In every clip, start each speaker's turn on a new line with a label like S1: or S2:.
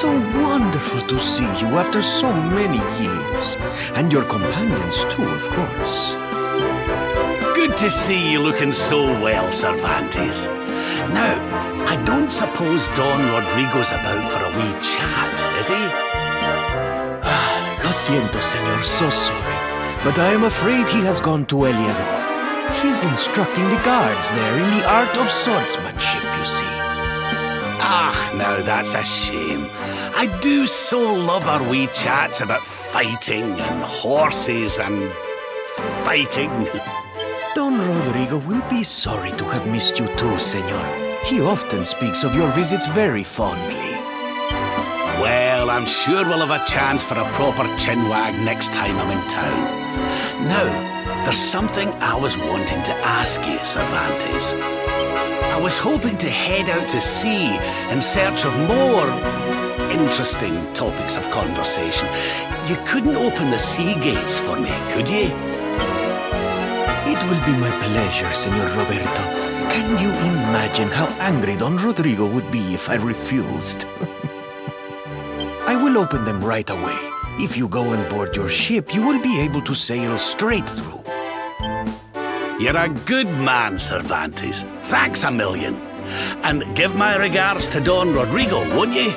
S1: so wonderful to see you after so many years. And your companions too, of course.
S2: Good to see you looking so well, Cervantes. Now, I don't suppose Don Rodrigo's about for a wee chat, is he?
S1: Lo siento, senor, so sorry. But I am afraid he has gone to Eliador. He's instructing the guards there in the art of swordsmanship, you see.
S2: Ah, now that's a shame. I do so love our wee chats about fighting and horses and fighting.
S1: Don Rodrigo will be sorry to have missed you too, senor. He often speaks of your visits very fondly.
S2: Well, I'm sure we'll have a chance for a proper chinwag next time I'm in town. Now, there's something I was wanting to ask you, Cervantes. I was hoping to head out to sea in search of more interesting topics of conversation. You couldn't open the sea gates for me, could you?
S1: It will be my pleasure, Senor Roberto. Can you imagine how angry Don Rodrigo would be if I refused? I will open them right away. If you go and board your ship, you will be able to sail straight through.
S2: You're a good man, Cervantes. Thanks a million. And give my regards to Don Rodrigo, won't you?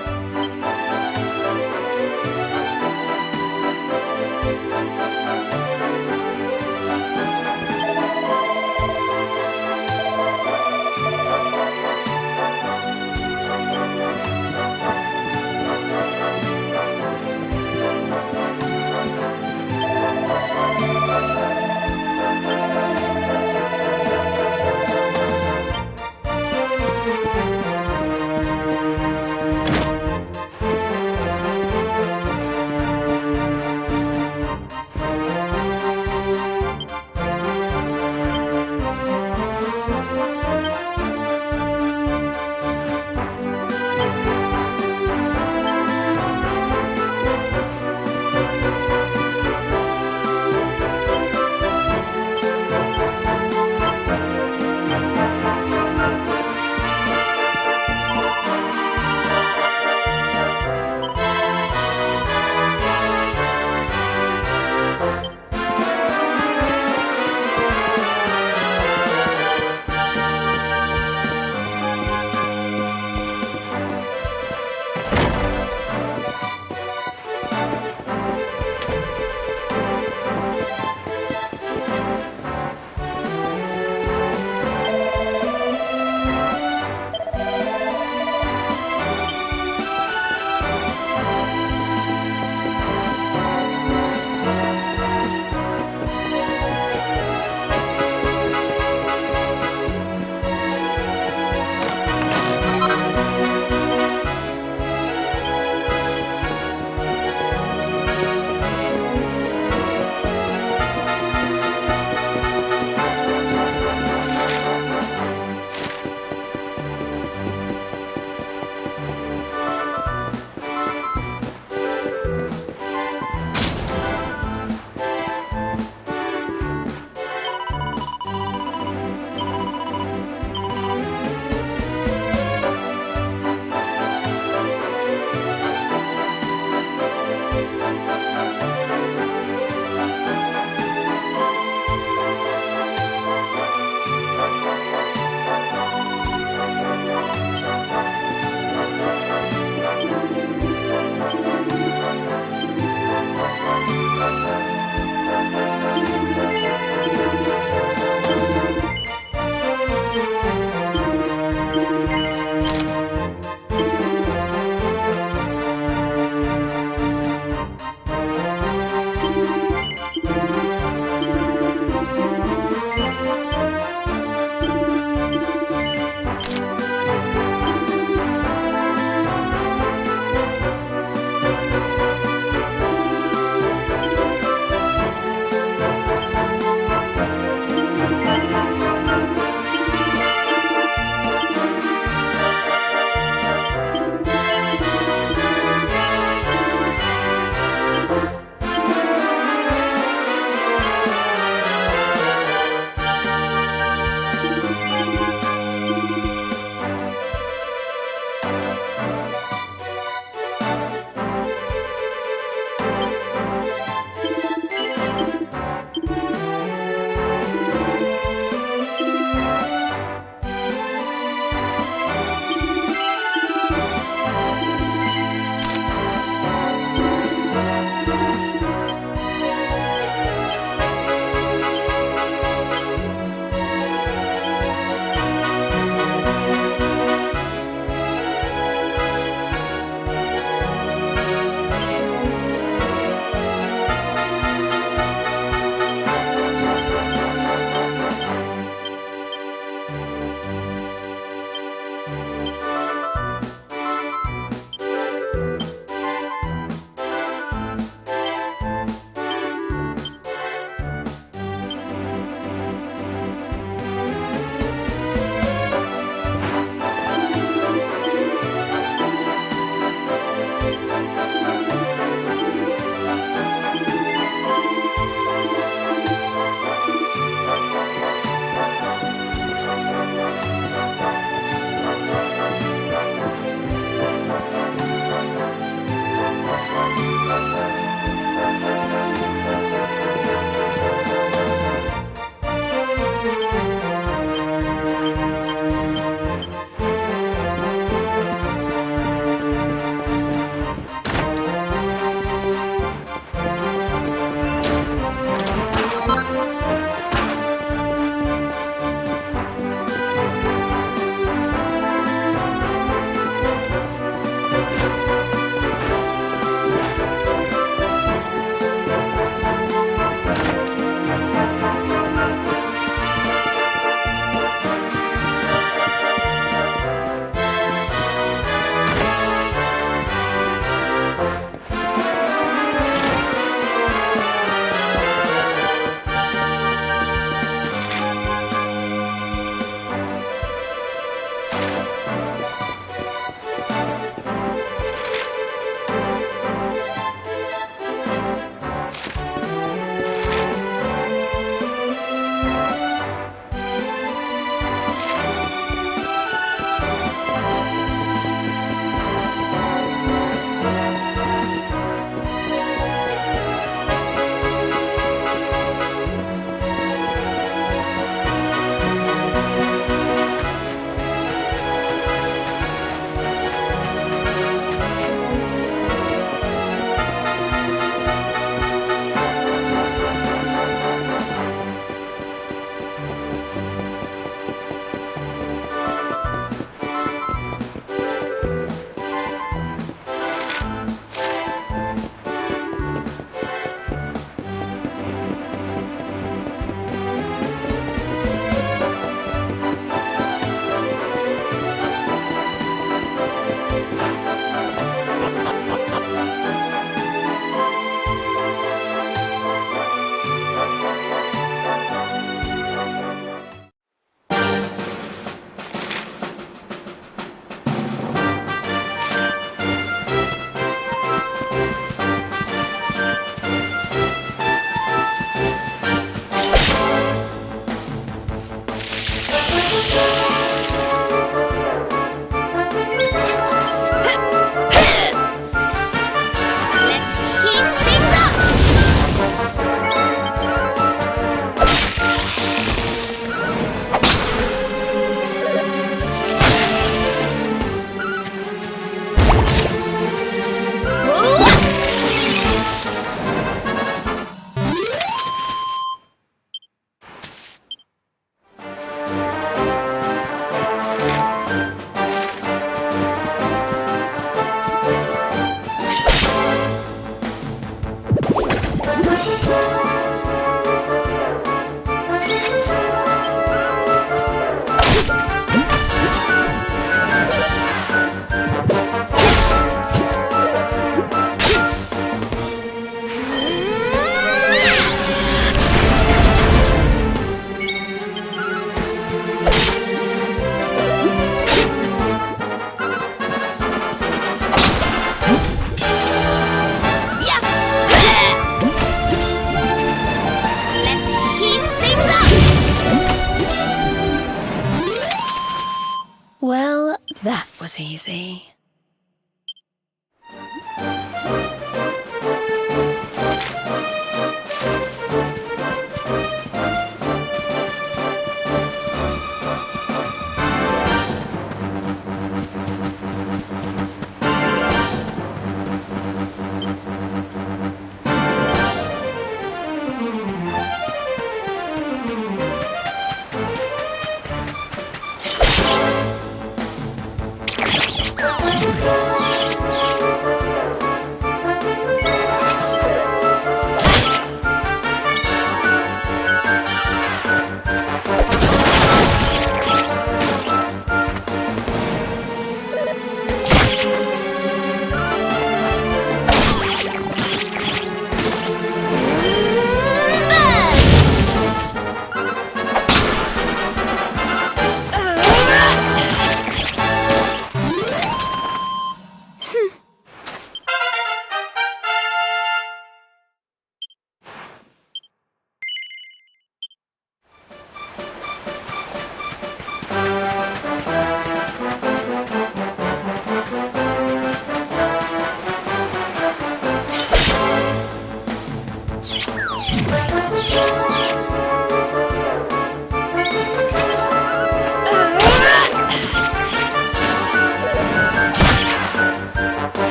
S3: was easy.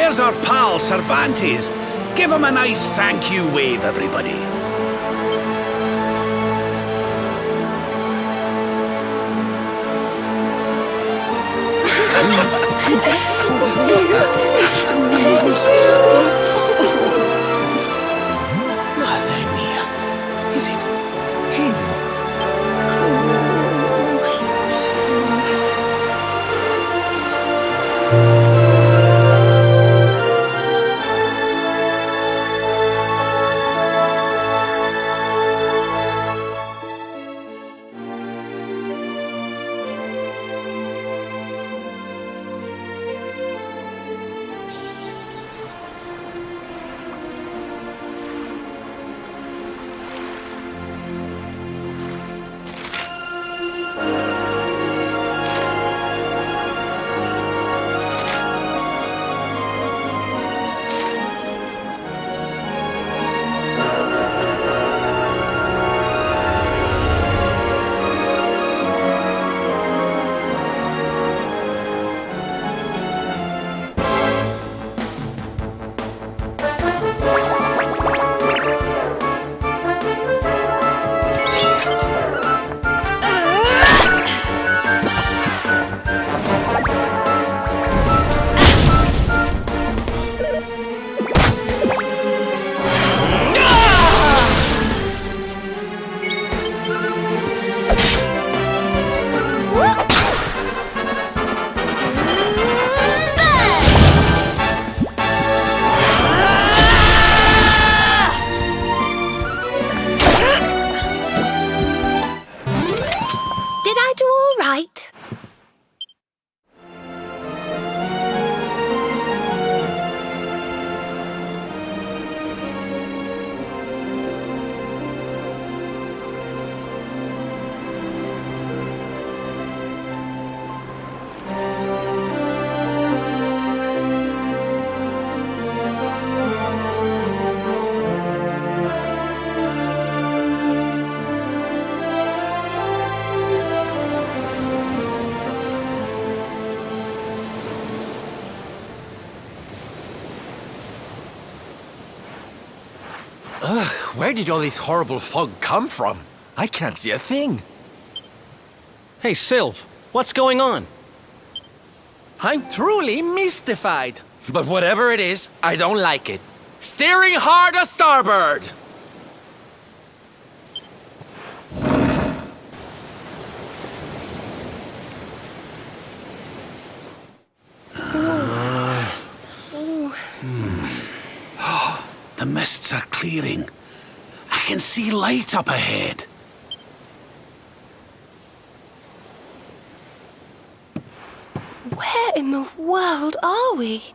S2: There's our pal, Cervantes. Give him a nice thank you wave, everybody.
S1: Madre mía. Is it him?
S3: Ugh, where did all this horrible fog come from? I can't see a thing.
S4: Hey, Sylv, what's going on?
S3: I'm truly mystified. But whatever it is, I don't like it. Steering hard a starboard!
S2: The mists are clearing. I can see light up ahead.
S5: Where in the world are we?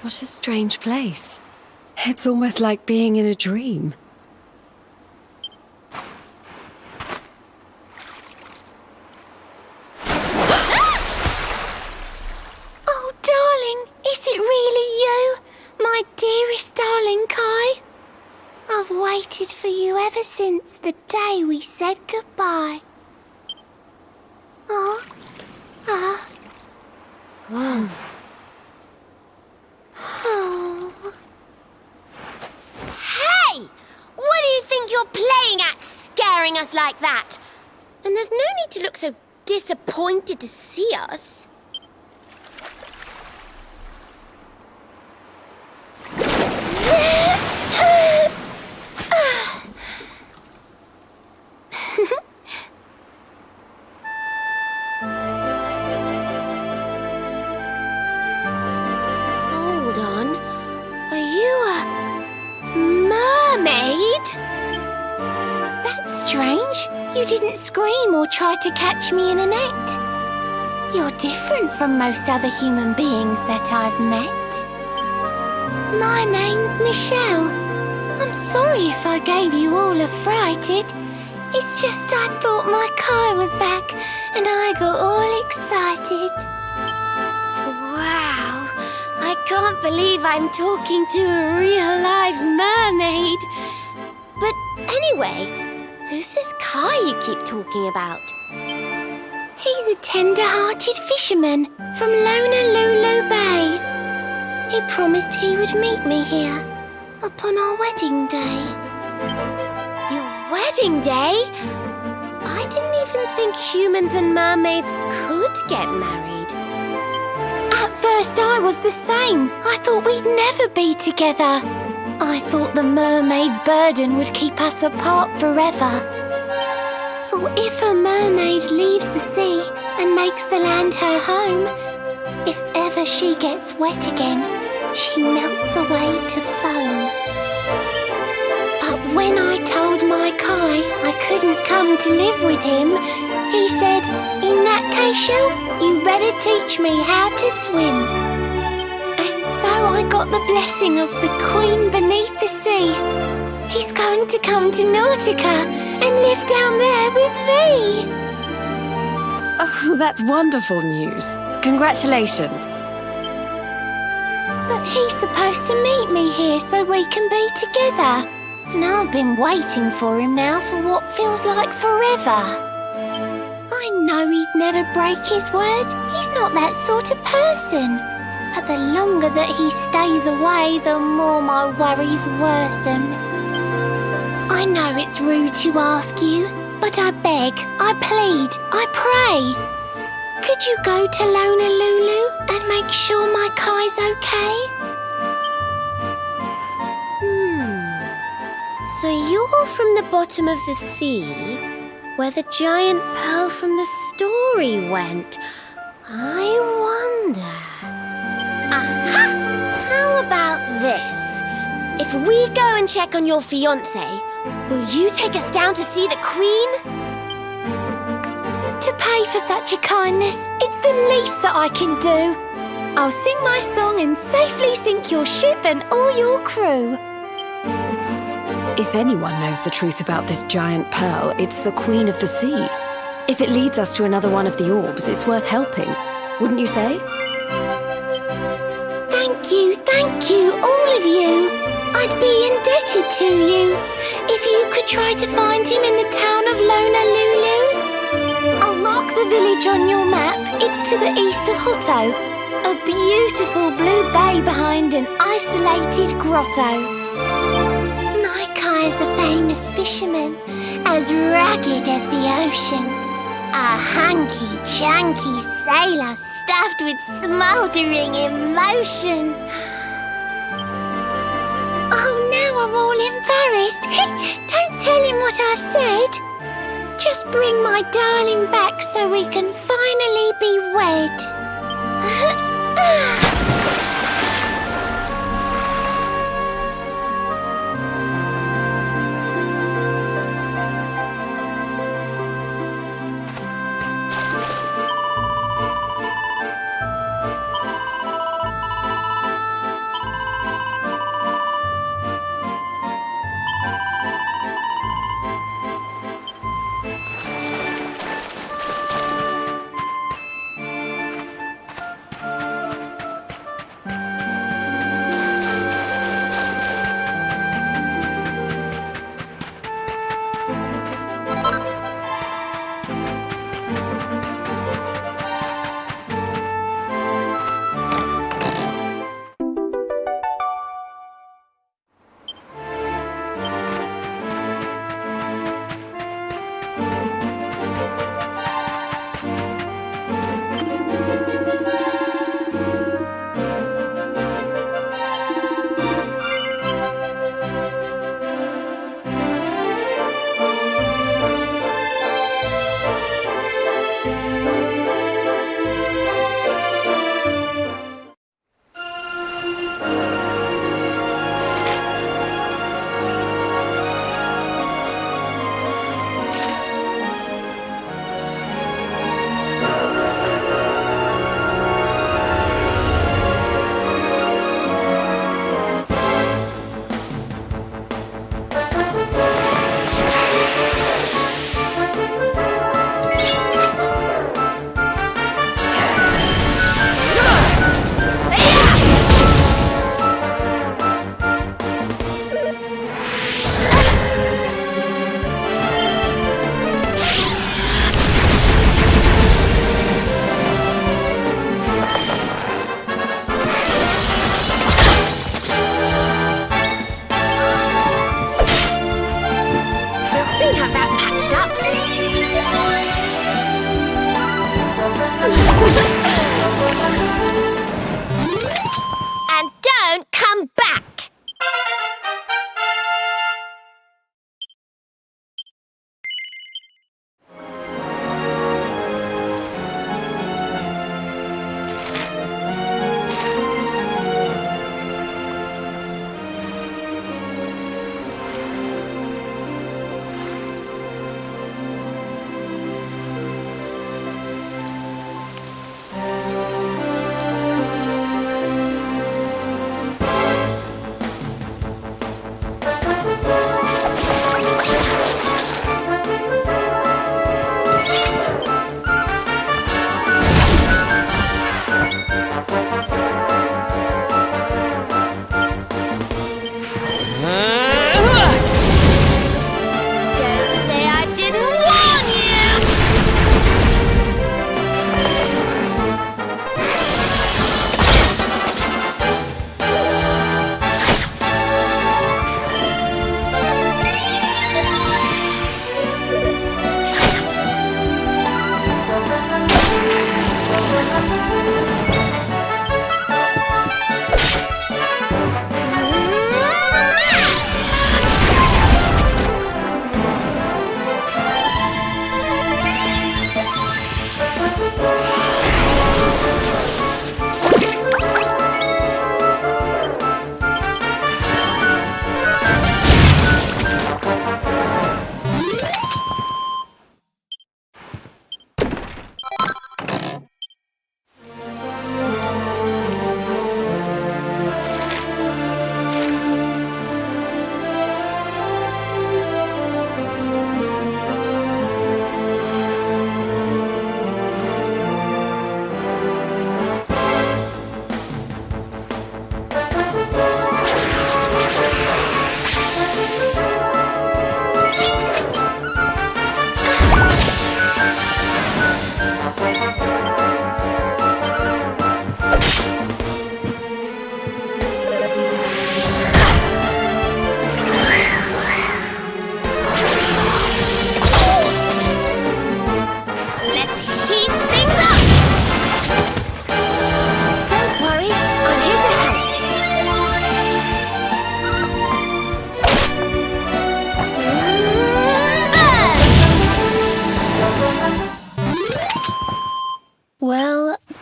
S5: What a strange place. It's almost like being in a dream.
S6: Oh, darling, is it really you? My dearest darling Kai? I've waited for you ever since the day we said goodbye. Oh. Hey! What do you think you're playing at, scaring us like that? And there's no need to look so disappointed to see us. Hold on. Are you a mermaid? That's strange. You didn't scream or try to catch me in a net. You're different from most other human beings that I've met. My name's Michelle. I'm sorry if I gave you all a fright. It's just I thought my Kai was back and I got all excited. Wow, I can't believe I'm talking to a real live mermaid. But anyway, who's this Kai you keep talking about? He's a tender-hearted fisherman from Lonalulu Bay. He promised he would meet me here upon our wedding day. Your wedding day? I didn't even think humans and mermaids could get married. At first I was the same. I thought we'd never be together. I thought the mermaid's burden would keep us apart forever. For if a mermaid leaves the sea and makes the land her home, if ever she gets wet again, she melts away to foam. But when I told my Kai I couldn't come to live with him, he said, in that case, Shell, you better teach me how to swim. And so I got the blessing of the Queen beneath the sea. He's going to come to Nautica and live down there with me.
S5: Oh, that's wonderful news. Congratulations.
S6: But he's supposed to meet me here so we can be together. And I've been waiting for him now for what feels like forever. I know he'd never break his word. He's not that sort of person. But the longer that he stays away, the more my worries worsen. I know it's rude to ask you, but I beg, I plead, I pray. Could you go to Lonalulu and make sure my Kai's okay? So you're from the bottom of the sea, where the giant pearl from the story went. I wonder... Aha! How about this? If we go and check on your fiancé, will you take us down to see the Queen? To pay for such a kindness, it's the least that I can do. I'll sing my song and safely sink your ship and all your crew.
S5: If anyone knows the truth about this giant pearl, it's the Queen of the Sea. If it leads us to another one of the orbs, it's worth helping. Wouldn't you say?
S6: Thank you, all of you. I'd be indebted to you. If you could try to find him in the town of Lonalulu. I'll mark the village on your map. It's to the east of Hotto. A beautiful blue bay behind an isolated grotto. My Kai's a famous fisherman, as rugged as the ocean. A hanky-chanky sailor stuffed with smouldering emotion. Oh, now I'm all embarrassed. Don't tell him what I said. Just bring my darling back so we can finally be wed.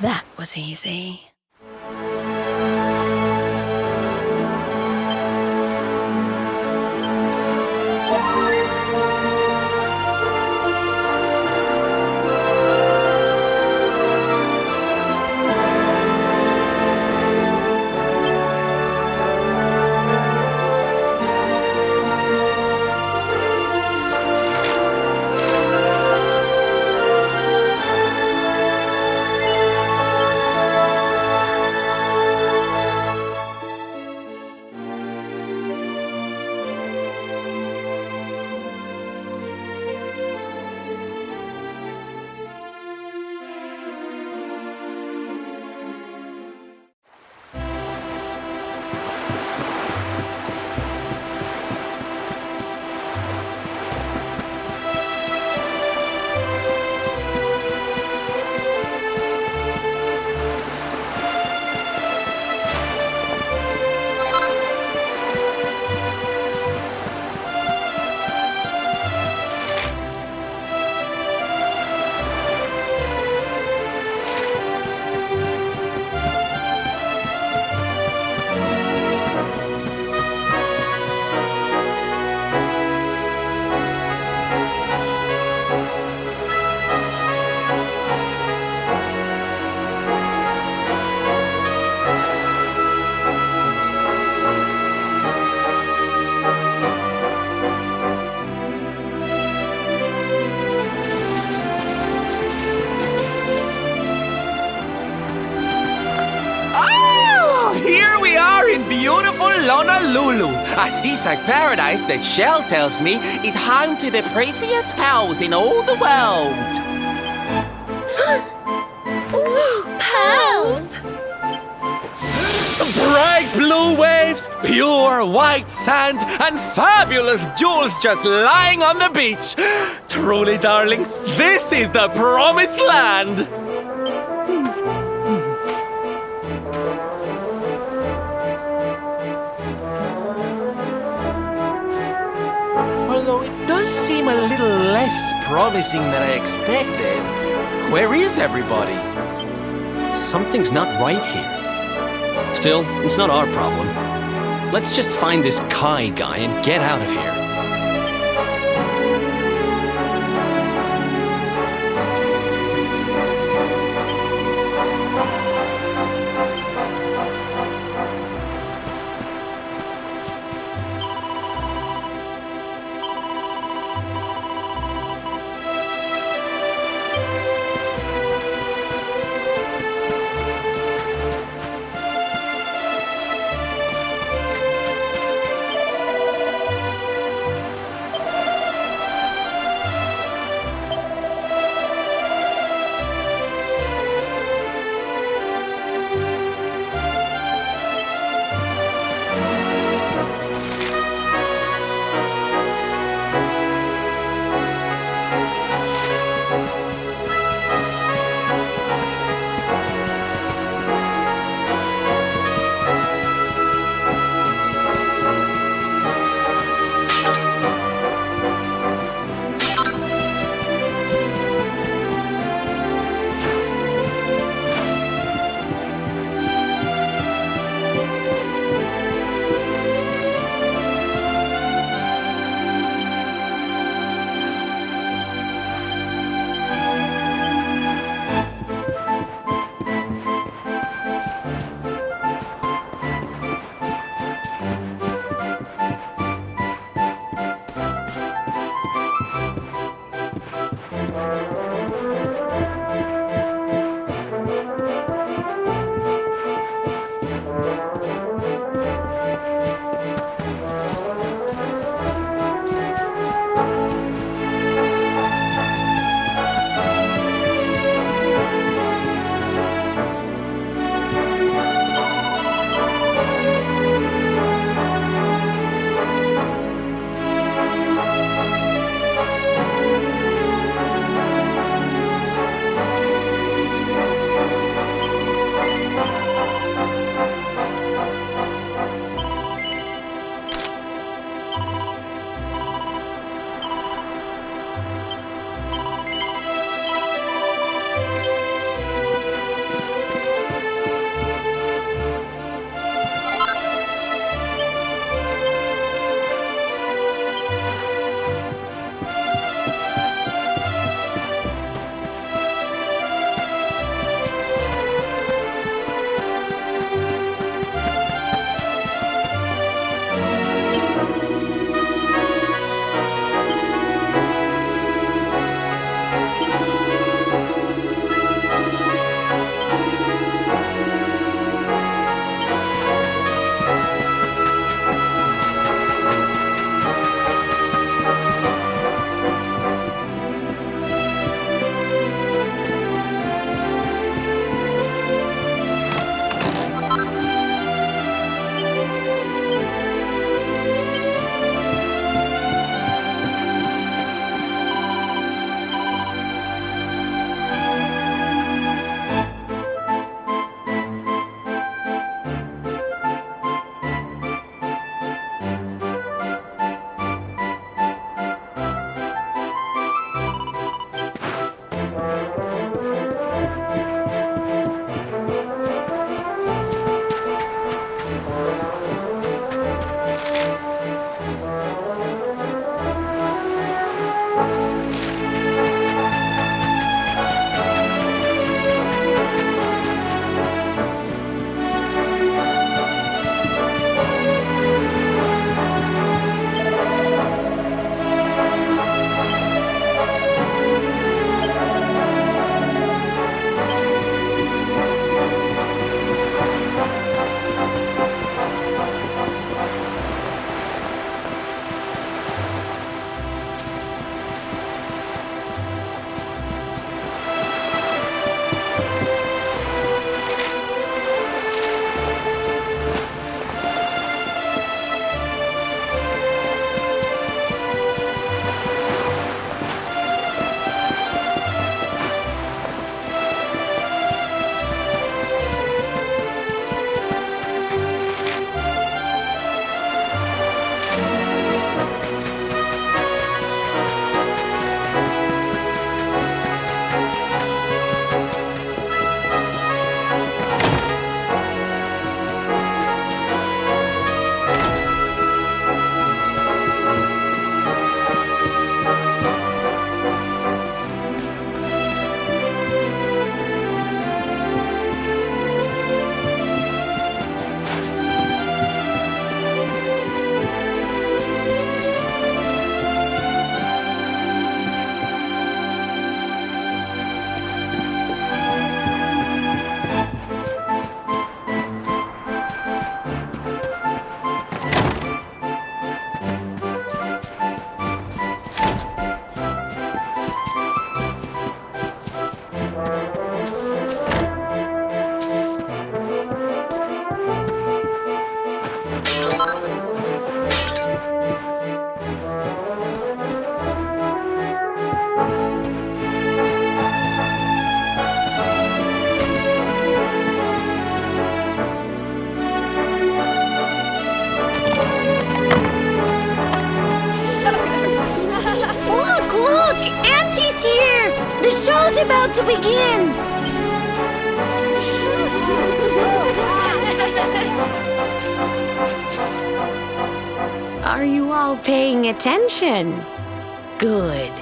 S5: That was easy.
S3: Beautiful Lonalulu, a seaside paradise that Shell tells me is home to the prettiest pearls in all the world.
S6: Pearls!
S3: Bright blue waves, pure white sands, and fabulous jewels just lying on the beach. Truly, darlings, this is the promised land. Although it does seem a little less promising than I expected. Where is everybody?
S4: Something's not right here. Still, it's not our problem. Let's just find this Kai guy and get out of here.
S5: is about to begin! Are you all paying attention? Good.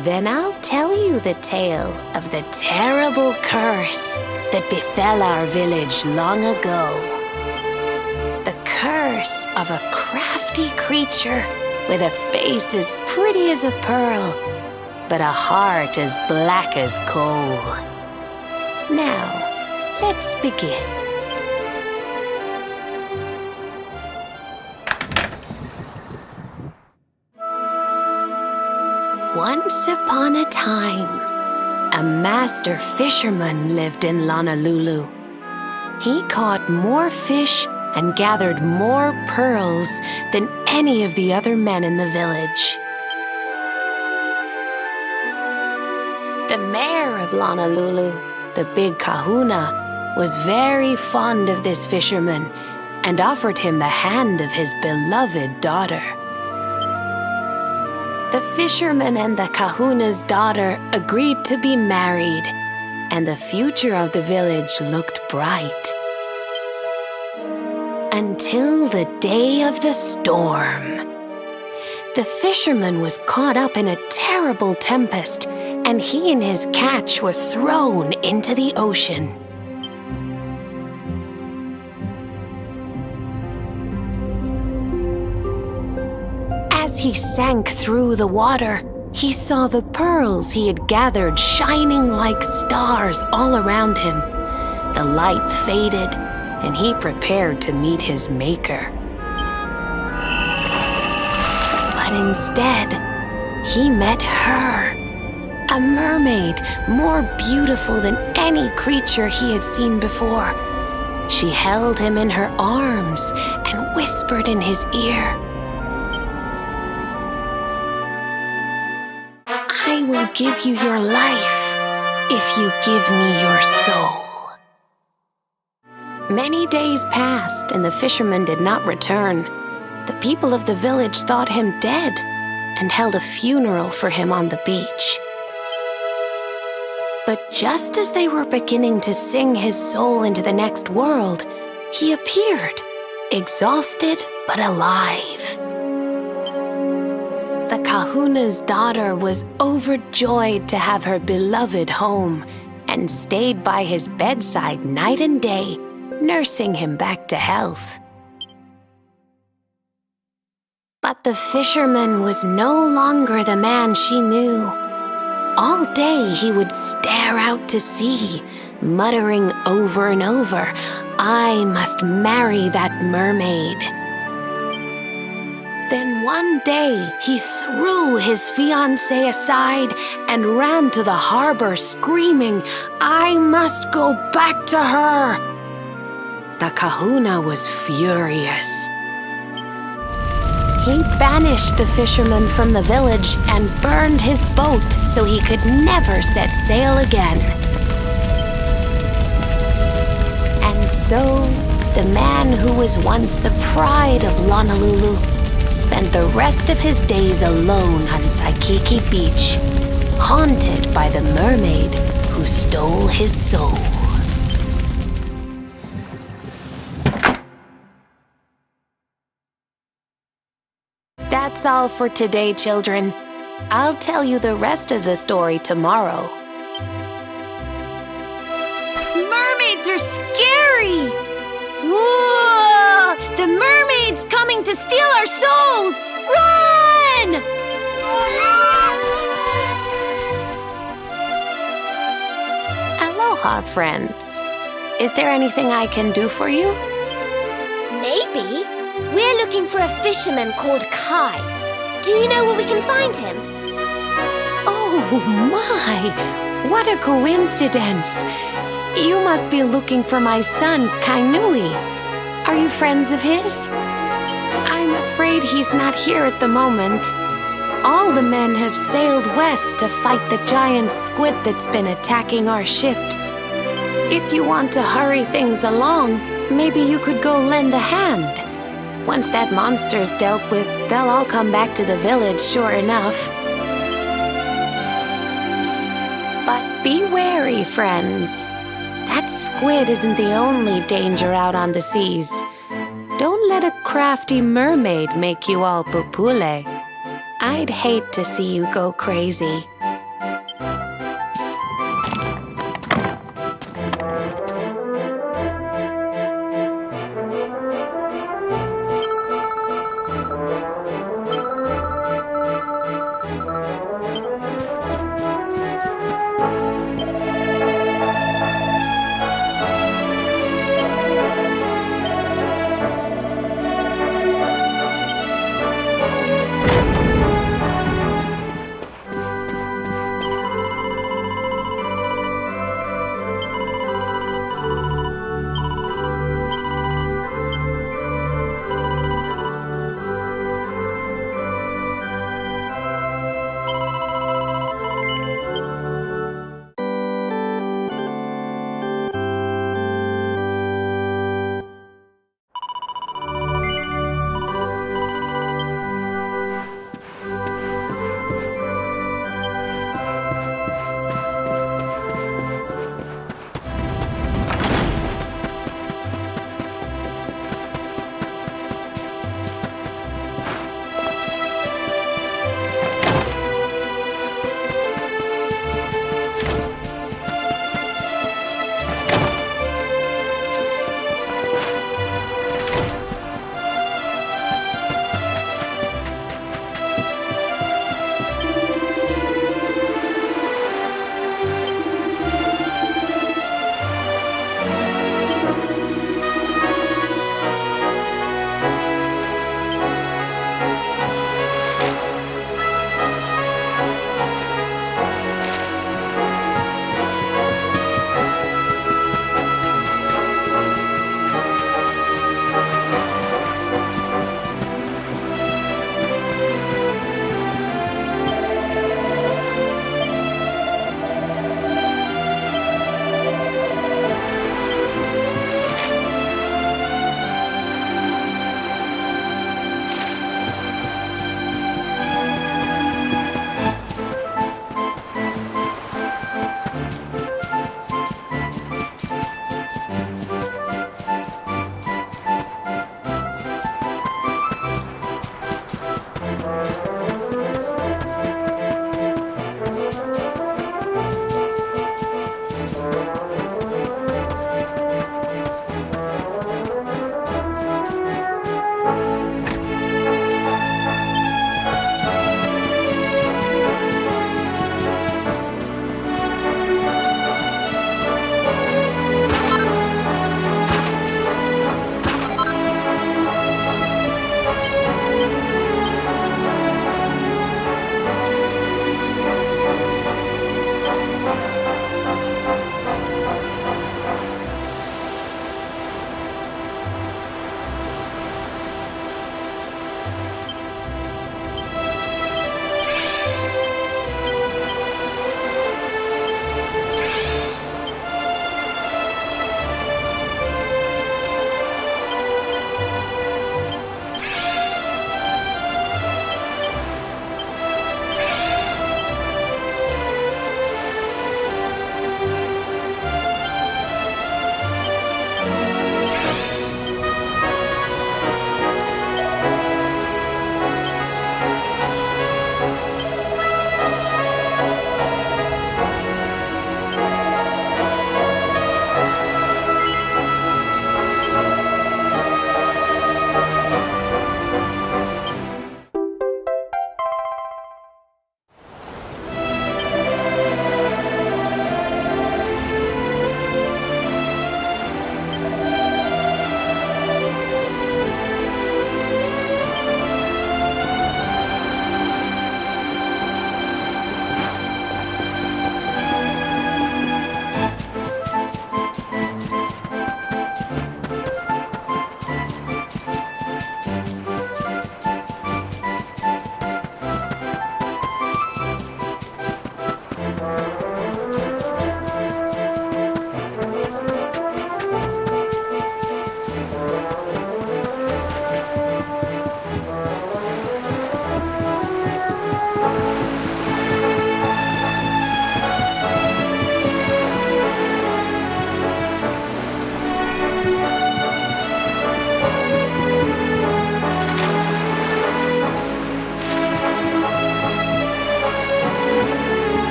S5: Then I'll tell you the tale of the terrible curse that befell our village long ago. The curse of a crafty creature with a face as pretty as a pearl, but a heart as black as coal. Now, let's begin. Once upon a time, a master fisherman lived in Lonalulu. He caught more fish and gathered more pearls than any of the other men in the village. The mayor of Lonalulu, the big kahuna, was very fond of this fisherman and offered him the hand of his beloved daughter. The fisherman and the kahuna's daughter agreed to be married, and the future of the village looked bright. Until the day of the storm. The fisherman was caught up in a terrible tempest, and he and his catch were thrown into the ocean. As he sank through the water, he saw the pearls he had gathered shining like stars all around him. The light faded, and he prepared to meet his maker. But instead, he met her, a mermaid more beautiful than any creature he had seen before. She held him in her arms and whispered in his ear, "I will give you your life if you give me your soul." Many days passed, and the fisherman did not return. The people of the village thought him dead and held a funeral for him on the beach. But just as they were beginning to sing his soul into the next world, he appeared, exhausted but alive. The kahuna's daughter was overjoyed to have her beloved home and stayed by his bedside night and day, nursing him back to health. But the fisherman was no longer the man she knew. All day he would stare out to sea, muttering over and over, "I must marry that mermaid." Then one day he threw his fiancée aside and ran to the harbor screaming, "I must go back to her." The kahuna was furious. He banished the fisherman from the village and burned his boat so he could never set sail again. And so, the man who was once the pride of Lonalulu spent the rest of his days alone on Saikiki Beach, haunted by the mermaid who stole his soul. That's all for today, children. I'll tell you the rest of the story tomorrow. Mermaids are scary! Whoa! The mermaid's coming to steal our souls! Run! Aloha, friends. Is there anything I can do for you?
S6: Maybe. We're looking for a fisherman called Kai. Do you know where we can find him?
S5: Oh my! What a coincidence! You must be looking for my son, Kainui. Are you friends of his? I'm afraid he's not here at the moment. All the men have sailed west to fight the giant squid that's been attacking our ships. If you want to hurry things along, maybe you could go lend a hand. Once that monster's dealt with, they'll all come back to the village, sure enough. Be wary, friends. That squid isn't the only danger out on the seas. Don't let a crafty mermaid make you all pupule. I'd hate to see you go crazy.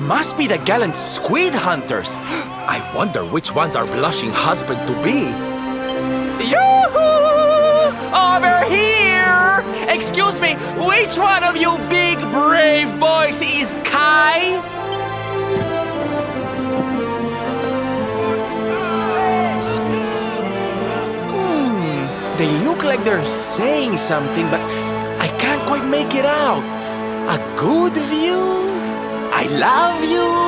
S3: must be the gallant squid hunters. I wonder which one's our blushing husband-to-be. Yoo-hoo! Over here! Excuse me, which one of you big brave boys is Kai? They look like they're saying something, but I can't quite make it out. A good view? I love you?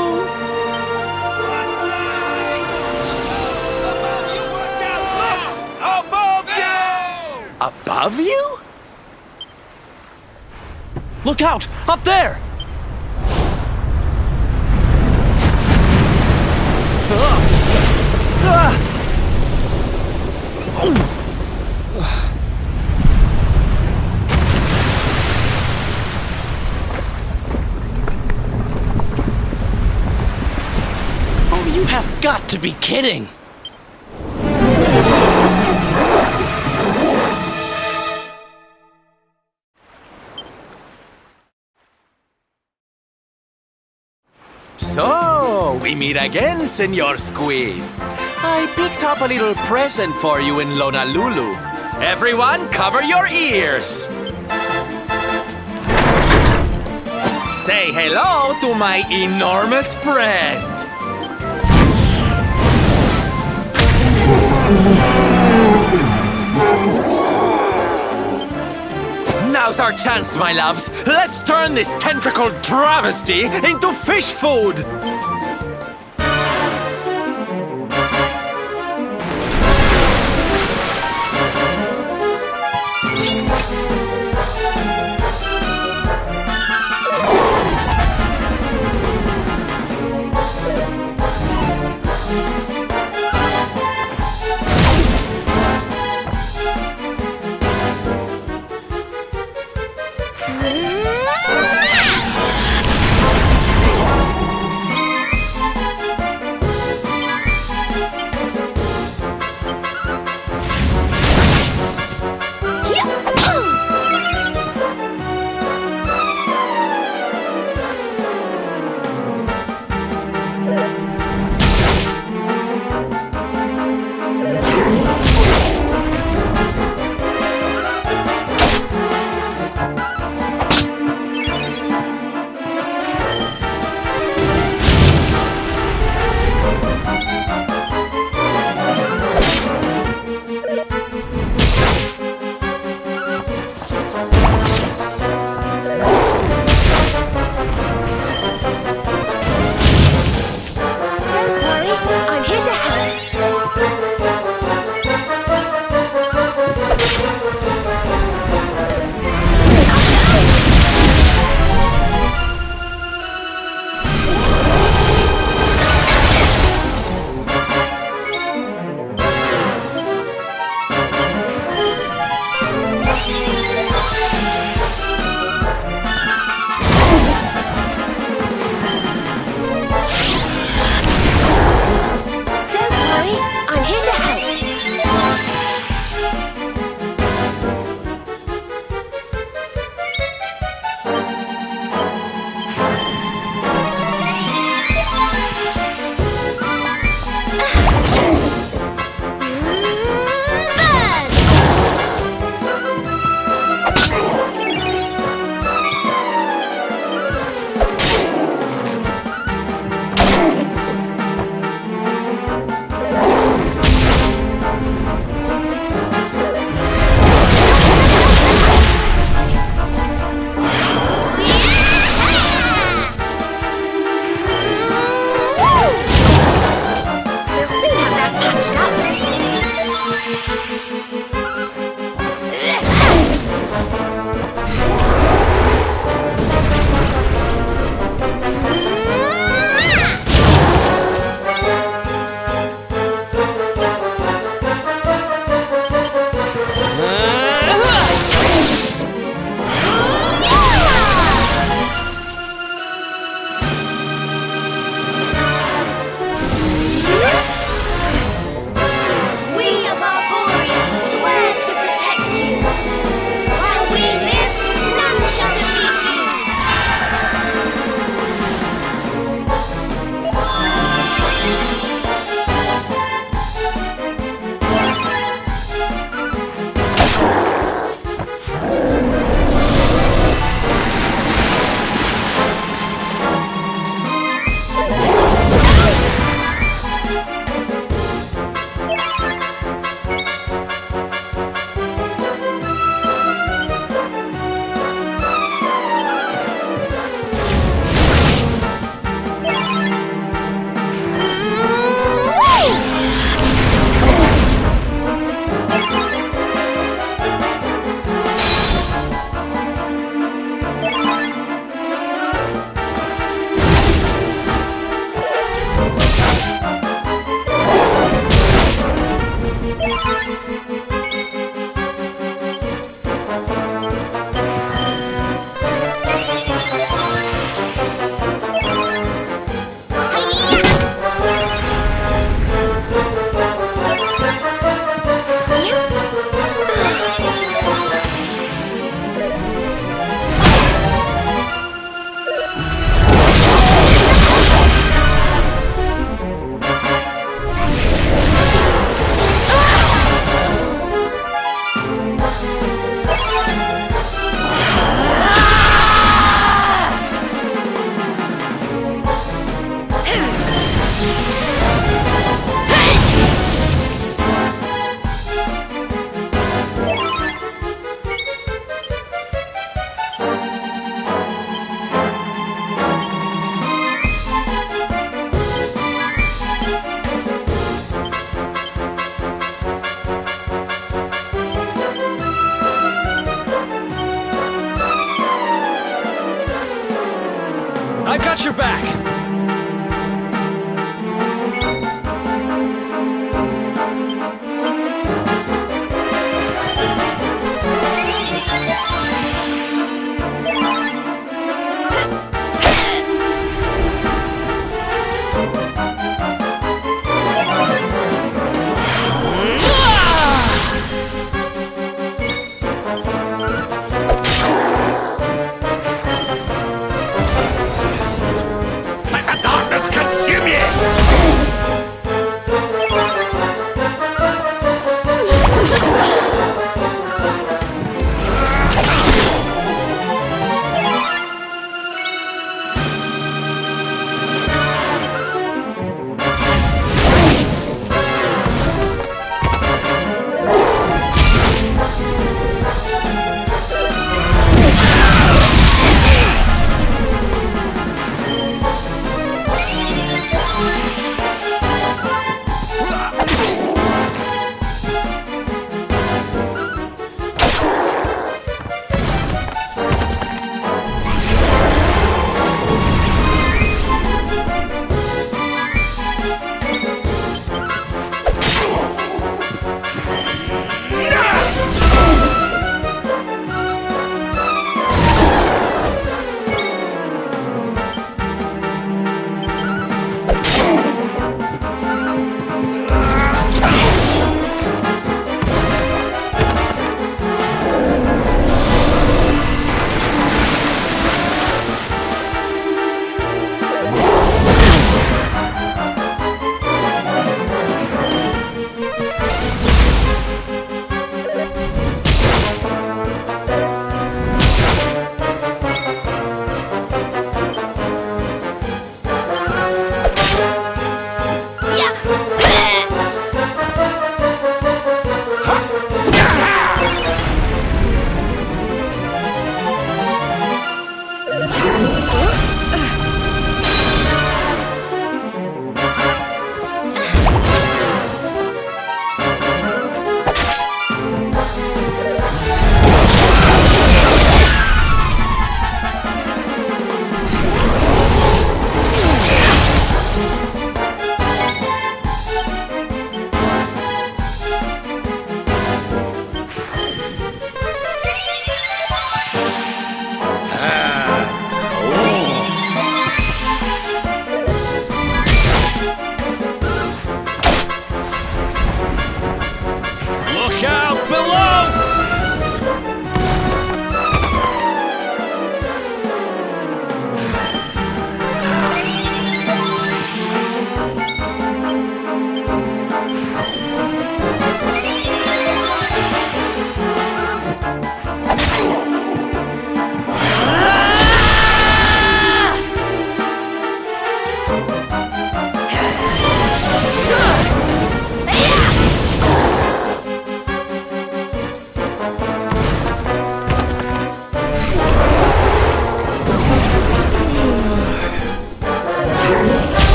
S3: Above you?
S4: Look out! Up there! Oh, you have got to be kidding!
S3: So, we meet again, Senor Squid. I picked up a little present for you in Lonalulu. Everyone, cover your ears! Say hello to my enormous friend! Now's our chance, my loves. Let's turn this tentacled travesty into fish food!
S4: your back!
S2: Let the darkness consume you!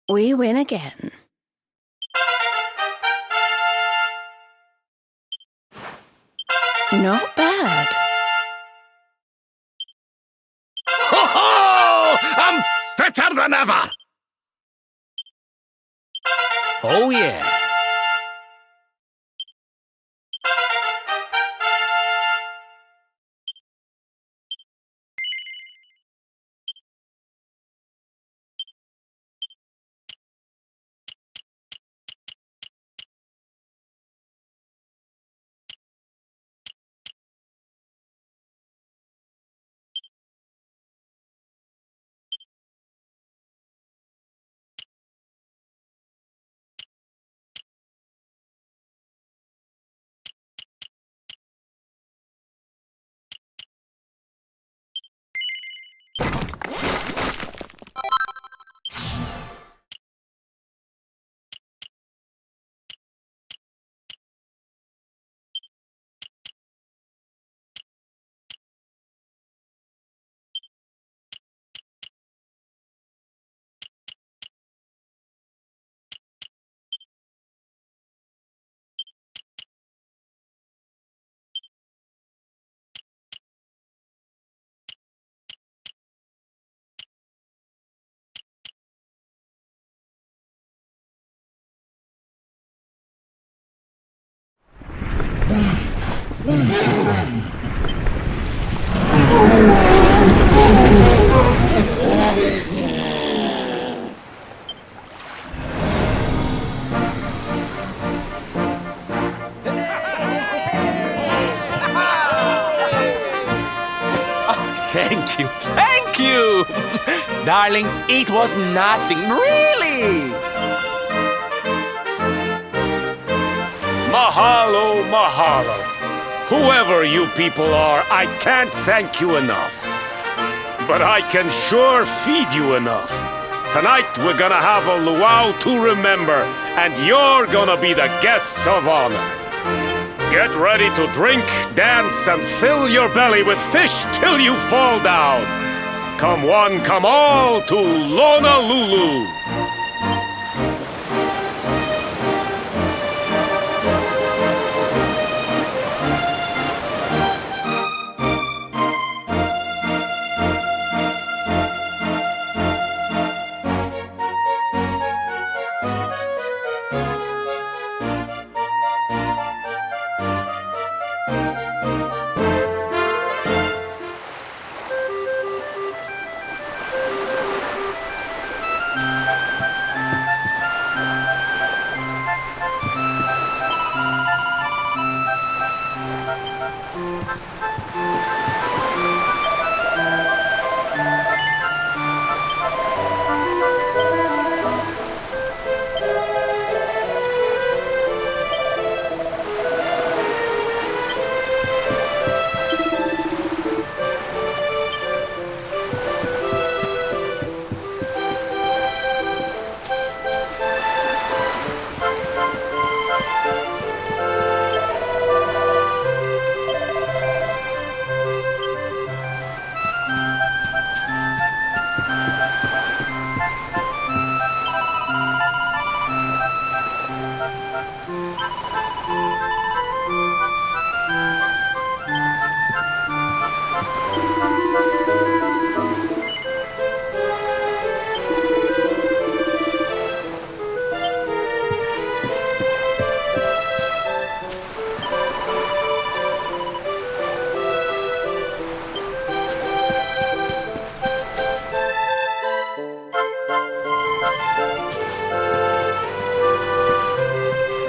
S5: We win again. Not bad.
S2: Ho ho! I'm fitter than ever!
S4: Oh yeah.
S3: Thank you, thank you! Darlings, it was nothing, really!
S7: Mahalo, mahalo. Whoever you people are, I can't thank you enough. But I can sure feed you enough. Tonight we're gonna have a luau to remember, and you're gonna be the guests of honor. Get ready to drink, dance, and fill your belly with fish till you fall down. Come one, come all to Lonalulu.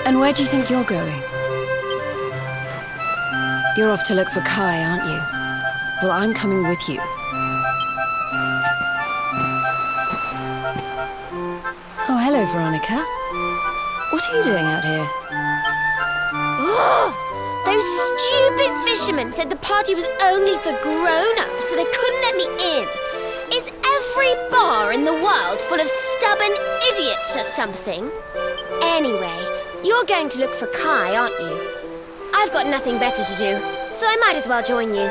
S8: And where do you think you're going? You're off to look for Kai, aren't you? Well, I'm coming with you. Oh, hello, Veronica. What are you doing out here?
S6: Ugh! Those stupid fishermen said the party was only for grown-ups, so they couldn't let me in. Is every bar in the world full of stubborn idiots or something? Anyway, you're going to look for Kai, aren't you? I've got nothing better to do, so I might as well join you.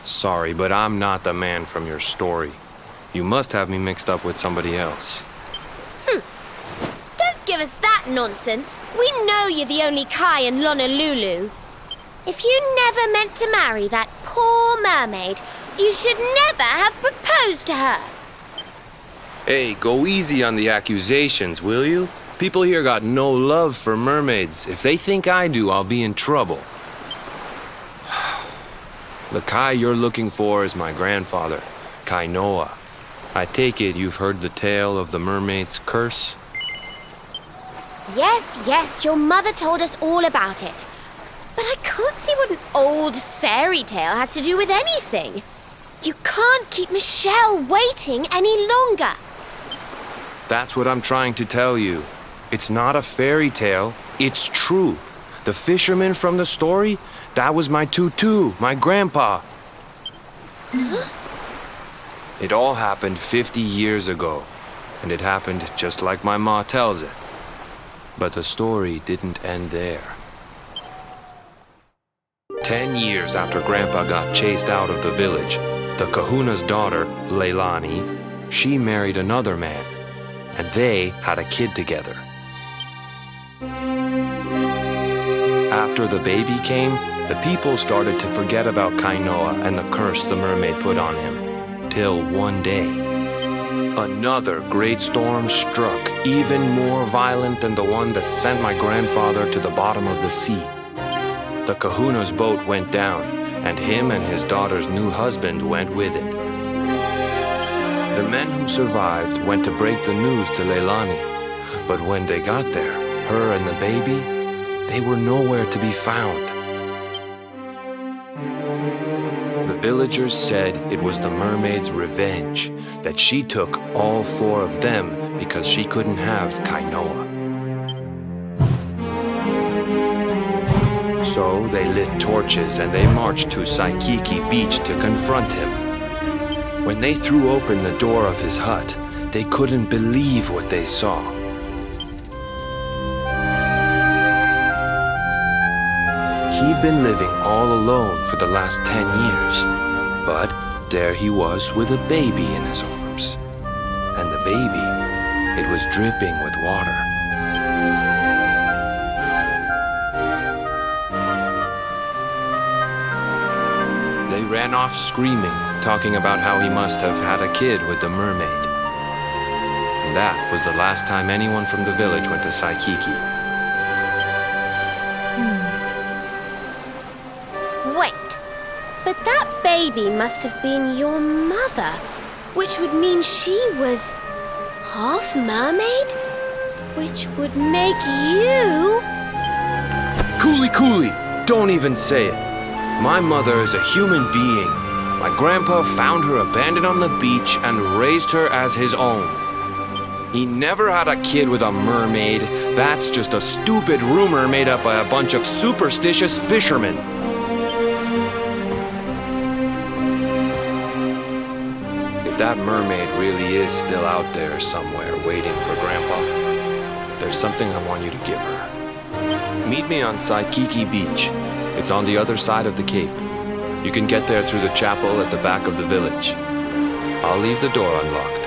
S9: Sorry, but I'm not the man from your story. You must have me mixed up with somebody else.
S6: Don't give us that nonsense. We know you're the only Kai in Lonalulu. If you never meant to marry that poor mermaid, you should never have proposed to her.
S9: Hey, go easy on the accusations, will you? People here got no love for mermaids. If they think I do, I'll be in trouble. The Kai you're looking for is my grandfather, Kai Noah. I take it you've heard the tale of the mermaid's curse?
S6: Yes, your mother told us all about it. But I can't see what an old fairy tale has to do with anything. You can't keep Michelle waiting any longer.
S9: That's what I'm trying to tell you. It's not a fairy tale, it's true. The fisherman from the story, that was my tutu, my grandpa. It all happened 50 years ago, and it happened just like my ma tells it. But the story didn't end there. 10 years after Grandpa got chased out of the village, the kahuna's daughter, Leilani, she married another man, and they had a kid together. After the baby came, the people started to forget about Kainoa and the curse the mermaid put on him. Till one day, another great storm struck, even more violent than the one that sent my grandfather to the bottom of the sea. The kahuna's boat went down, and him and his daughter's new husband went with it. The men who survived went to break the news to Leilani, but when they got there, her and the baby, they were nowhere to be found. The villagers said it was the mermaid's revenge, that she took all 4 of them because she couldn't have Kainoa. So they lit torches and they marched to Saikiki Beach to confront him. When they threw open the door of his hut, they couldn't believe what they saw. He'd been living all alone for the last 10 years, but there he was with a baby in his arms. And the baby, it was dripping with water. They ran off screaming, talking about how he must have had a kid with the mermaid. And that was the last time anyone from the village went to Saikiki.
S6: Wait, but that baby must have been your mother, which would mean she was half mermaid, which would make you...
S9: Cooley, don't even say it. My mother is a human being. My grandpa found her abandoned on the beach and raised her as his own. He never had a kid with a mermaid. That's just a stupid rumor made up by a bunch of superstitious fishermen. If that mermaid really is still out there somewhere waiting for Grandpa, there's something I want you to give her. Meet me on Saikiki Beach. It's on the other side of the cape. You can get there through the chapel at the back of the village. I'll leave the door unlocked.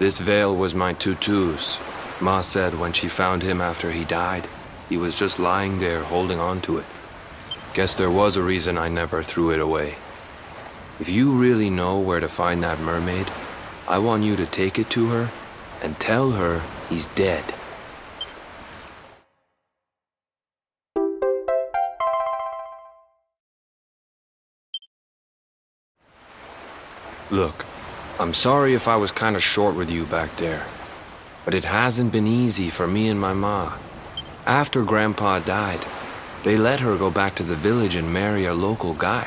S9: This veil was my tutu's. Ma said when she found him after he died, he was just lying there holding on to it. Guess there was a reason I never threw it away. If you really know where to find that mermaid, I want you to take it to her and tell her he's dead. Look, I'm sorry if I was kind of short with you back there, but it hasn't been easy for me and my ma. After Grandpa died, they let her go back to the village and marry a local guy,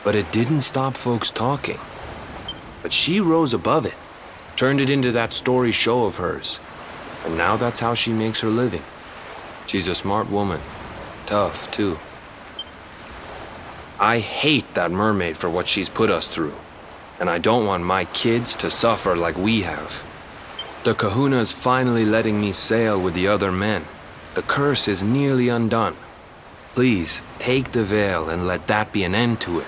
S9: but it didn't stop folks talking. But she rose above it, turned it into that story show of hers, and now that's how she makes her living. She's a smart woman, tough too. I hate that mermaid for what she's put us through, and I don't want my kids to suffer like we have. The kahuna's finally letting me sail with the other men. The curse is nearly undone. Please, take the veil and let that be an end to it.